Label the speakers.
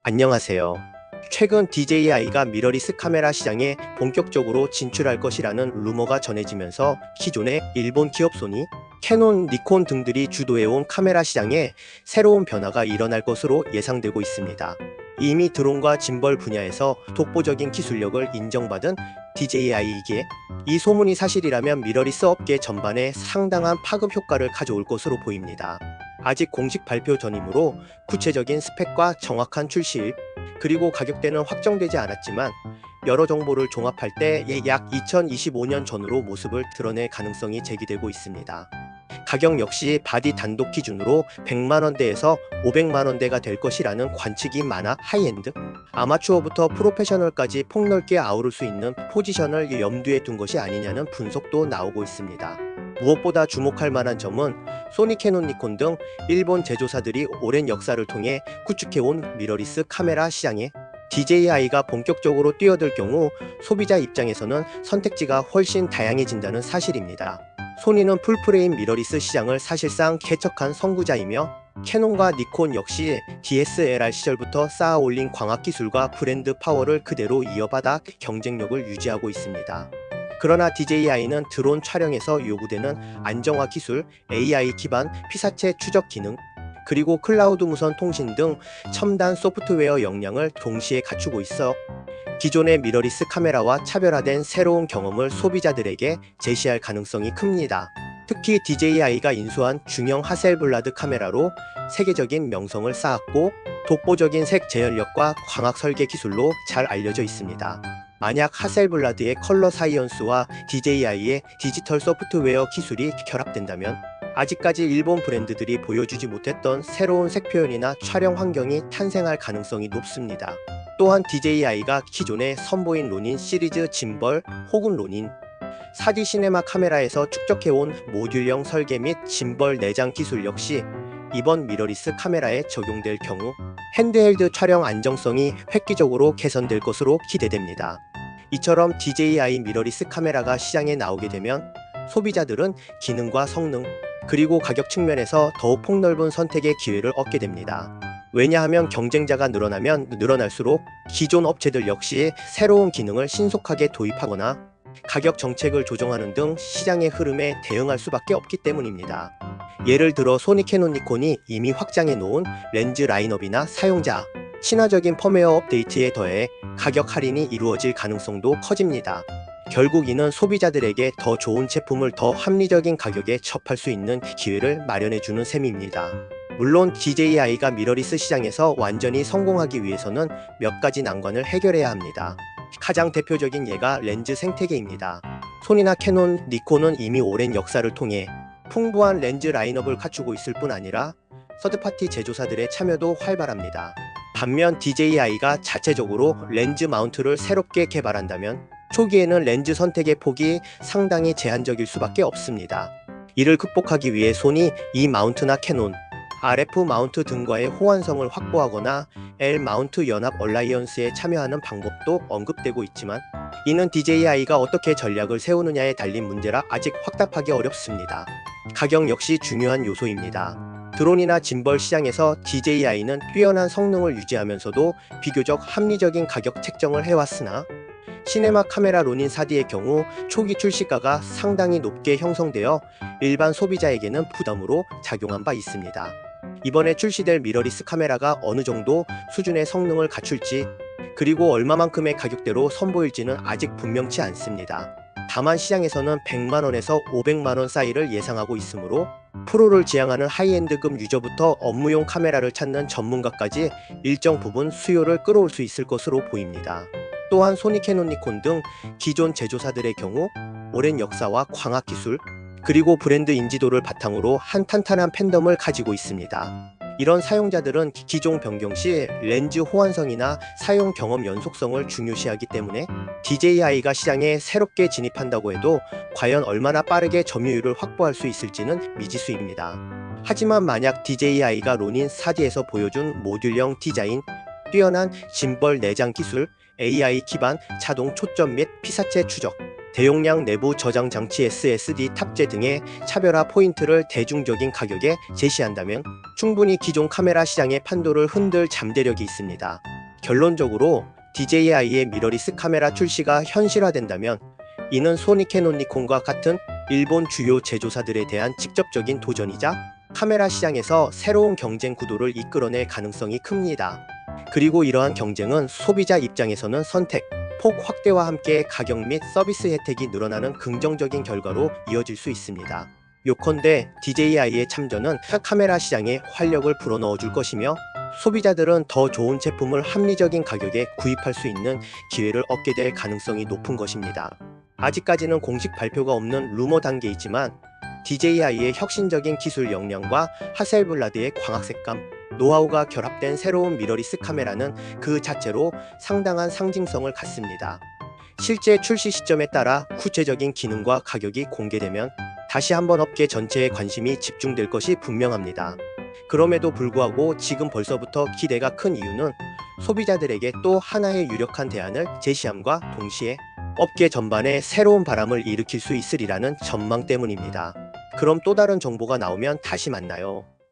Speaker 1: 안녕하세요. 최근 DJI가 미러리스 카메라 시장에 본격적으로 진출할 것이라는 루머가 전해지면서 기존의 일본 기업 소니, 캐논, 니콘 등들이 주도해온 카메라 시장에 새로운 변화가 일어날 것으로 예상되고 있습니다. 이미 드론과 짐벌 분야에서 독보적인 기술력을 인정받은 DJI이기에 이 소문이 사실이라면 미러리스 업계 전반에 상당한 파급 효과를 가져올 것으로 보입니다. 아직 공식 발표 전이므로 구체적인 스펙과 정확한 출시일, 그리고 가격대는 확정되지 않았지만 여러 정보를 종합할 때 약 2025년 전후로 모습을 드러낼 가능성이 제기되고 있습니다. 가격 역시 바디 단독 기준으로 100만원대에서 500만원대가 될 것이라는 관측이 많아 하이엔드, 아마추어부터 프로페셔널까지 폭넓게 아우를 수 있는 포지션을 염두에 둔 것이 아니냐는 분석도 나오고 있습니다. 무엇보다 주목할 만한 점은 소니, 캐논, 니콘 등 일본 제조사들이 오랜 역사를 통해 구축해온 미러리스 카메라 시장에 DJI가 본격적으로 뛰어들 경우 소비자 입장에서는 선택지가 훨씬 다양해진다는 사실입니다. 소니는 풀프레임 미러리스 시장을 사실상 개척한 선구자이며 캐논과 니콘 역시 DSLR 시절부터 쌓아 올린 광학 기술과 브랜드 파워를 그대로 이어받아 경쟁력을 유지하고 있습니다. 그러나 DJI는 드론 촬영에서 요구되는 안정화 기술, AI 기반 피사체 추적 기능, 그리고 클라우드 무선 통신 등 첨단 소프트웨어 역량을 동시에 갖추고 있어 기존의 미러리스 카메라와 차별화된 새로운 경험을 소비자들에게 제시할 가능성이 큽니다. 특히 DJI가 인수한 중형 하셀블라드 카메라로 세계적인 명성을 쌓았고 독보적인 색 재현력과 광학 설계 기술로 잘 알려져 있습니다. 만약 하셀블라드의 컬러 사이언스와 DJI의 디지털 소프트웨어 기술이 결합된다면 아직까지 일본 브랜드들이 보여주지 못했던 새로운 색 표현이나 촬영 환경이 탄생할 가능성이 높습니다. 또한 DJI가 기존에 선보인 로닌 시리즈 짐벌 혹은 로닌 4D 시네마 카메라에서 축적해온 모듈형 설계 및 짐벌 내장 기술 역시 이번 미러리스 카메라에 적용될 경우 핸드헬드 촬영 안정성이 획기적으로 개선될 것으로 기대됩니다. 이처럼 DJI 미러리스 카메라가 시장에 나오게 되면 소비자들은 기능과 성능, 그리고 가격 측면에서 더욱 폭넓은 선택의 기회를 얻게 됩니다. 왜냐하면 경쟁자가 늘어나면 늘어날수록 기존 업체들 역시 새로운 기능을 신속하게 도입하거나 가격 정책을 조정하는 등 시장의 흐름에 대응할 수밖에 없기 때문입니다. 예를 들어 소니, 캐논, 니콘이 이미 확장해 놓은 렌즈 라인업이나 사용자 친화적인 펌웨어 업데이트에 더해 가격 할인이 이루어질 가능성도 커집니다. 결국 이는 소비자들에게 더 좋은 제품을 더 합리적인 가격에 접할 수 있는 기회를 마련해주는 셈입니다. 물론 DJI가 미러리스 시장에서 완전히 성공하기 위해서는 몇 가지 난관을 해결해야 합니다. 가장 대표적인 예가 렌즈 생태계입니다. 소니나 캐논, 니콘은 이미 오랜 역사를 통해 풍부한 렌즈 라인업을 갖추고 있을 뿐 아니라 서드파티 제조사들의 참여도 활발합니다. 반면 DJI가 자체적으로 렌즈 마운트를 새롭게 개발한다면 초기에는 렌즈 선택의 폭이 상당히 제한적일 수밖에 없습니다. 이를 극복하기 위해 소니 E 마운트나 캐논, RF 마운트 등과의 호환성을 확보하거나 L 마운트 연합 얼라이언스에 참여하는 방법도 언급되고 있지만 이는 DJI가 어떻게 전략을 세우느냐에 달린 문제라 아직 확답하기 어렵습니다. 가격 역시 중요한 요소입니다. 드론이나 짐벌 시장에서 DJI는 뛰어난 성능을 유지하면서도 비교적 합리적인 가격 책정을 해왔으나 시네마 카메라 로닌 4D의 경우 초기 출시가가 상당히 높게 형성되어 일반 소비자에게는 부담으로 작용한 바 있습니다. 이번에 출시될 미러리스 카메라가 어느 정도 수준의 성능을 갖출지 그리고 얼마만큼의 가격대로 선보일지는 아직 분명치 않습니다. 다만 시장에서는 100만원에서 500만원 사이를 예상하고 있으므로 프로를 지향하는 하이엔드급 유저부터 업무용 카메라를 찾는 전문가까지 일정 부분 수요를 끌어올 수 있을 것으로 보입니다. 또한 소니, 캐논, 니콘 등 기존 제조사들의 경우 오랜 역사와 광학 기술, 그리고 브랜드 인지도를 바탕으로 한 탄탄한 팬덤을 가지고 있습니다. 이런 사용자들은 기종 변경 시 렌즈 호환성이나 사용 경험 연속성을 중요시하기 때문에 DJI가 시장에 새롭게 진입한다고 해도 과연 얼마나 빠르게 점유율을 확보할 수 있을지는 미지수입니다. 하지만 만약 DJI가 로닌 4D에서 보여준 모듈형 디자인, 뛰어난 짐벌 내장 기술, AI 기반 자동 초점 및 피사체 추적, 대용량 내부 저장 장치 SSD 탑재 등의 차별화 포인트를 대중적인 가격에 제시한다면 충분히 기존 카메라 시장의 판도를 흔들 잠재력이 있습니다. 결론적으로 DJI의 미러리스 카메라 출시가 현실화된다면 이는 소니, 캐논, 니콘과 같은 일본 주요 제조사들에 대한 직접적인 도전이자 카메라 시장에서 새로운 경쟁 구도를 이끌어낼 가능성이 큽니다. 그리고 이러한 경쟁은 소비자 입장에서는 선택, 폭 확대와 함께 가격 및 서비스 혜택이 늘어나는 긍정적인 결과로 이어질 수 있습니다. 요컨대 DJI의 참전은 카메라 시장에 활력을 불어넣어 줄 것이며 소비자들은 더 좋은 제품을 합리적인 가격에 구입할 수 있는 기회를 얻게 될 가능성이 높은 것입니다. 아직까지는 공식 발표가 없는 루머 단계이지만 DJI의 혁신적인 기술 역량과 하셀블라드의 광학색감, 노하우가 결합된 새로운 미러리스 카메라는 그 자체로 상당한 상징성을 갖습니다. 실제 출시 시점에 따라 구체적인 기능과 가격이 공개되면 다시 한번 업계 전체의 관심이 집중될 것이 분명합니다. 그럼에도 불구하고 지금 벌써부터 기대가 큰 이유는 소비자들에게 또 하나의 유력한 대안을 제시함과 동시에 업계 전반에 새로운 바람을 일으킬 수 있으리라는 전망 때문입니다. 그럼 또 다른 정보가 나오면 다시 만나요.